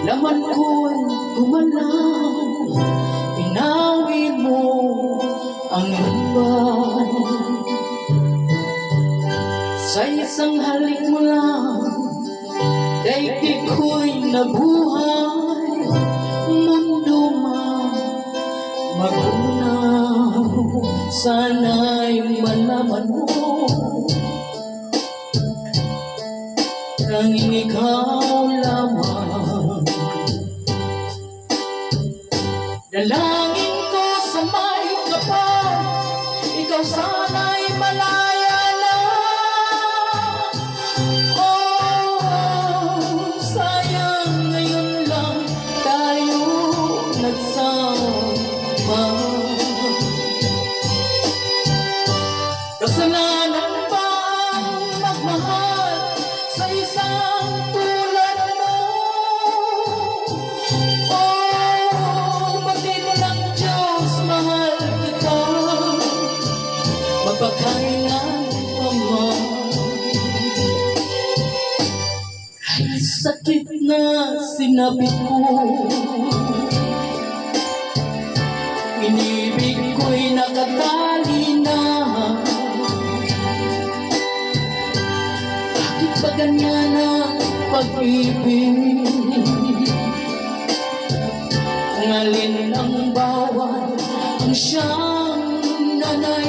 Laman ko'y gumalaw, pinawin mo ang iban. Sa isang halik mo lang, daigdig ko'y nabuhay. Mundo man magunaw, sana'y malaman mo tanging ikaw lamang. Dalangin ko sa may kapal, ikaw sana'y malaya na. Oh, sayang ngayon lang tayo nagsama. Kasalanan pa ang magmahal sa isang tulad mo. Oh, batid ng Diyos, mahal kita, magpakailan pa man. Kahit sakit na sinapit ko, inibig ko'y nakatali na. Bakit ba ganyan ang pag-ibig? Ang alin ang bawat ang siyang nanay.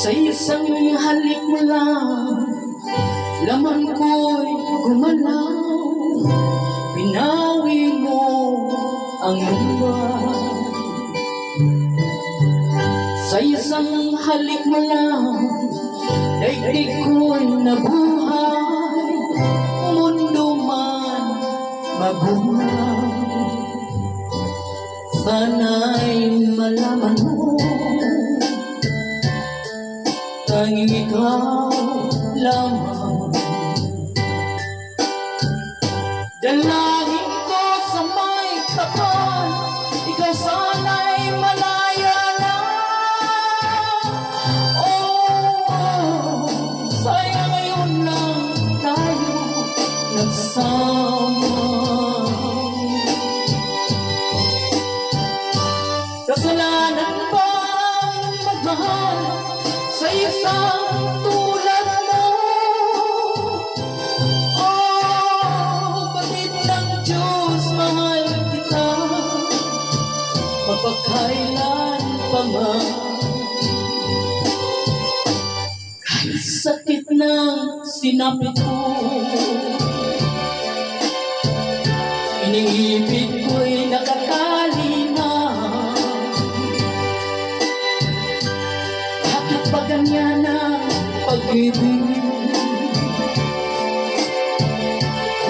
Sa isang halik mo lang, laman ko'y gumalaw, pinawi mo ang buwan. Sa isang halik mo lang, daigdig ko'y nabuhay. Mundo man magunaw, sana'y malaman mo tanging ikaw lamang. Dalangin ko sa may kapal, ikaw sana'y malaya na. Oh, sayang ngayon lang tayo nagsama. Kasalanan ba ang magmahal sa isang tulad mo? Oh, batid ng Diyos, mahal kita, magpakailan pa man. Kahit sakit ng sinapit ko, iniibig ko'y nakatali na. Pag ganyan ang pag-ibig,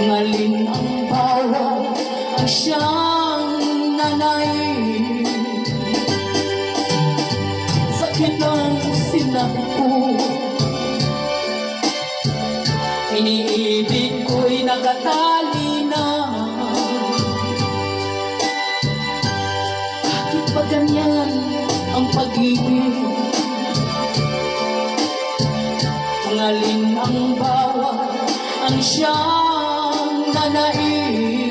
ang alin ang bawat ang siyang nanay. Sakit ang sinabi ko, iniibig ko'y nakatali na. Bakit ba ganyan ang pag-ibig? Ang alin ang bawat ang siyang nanay.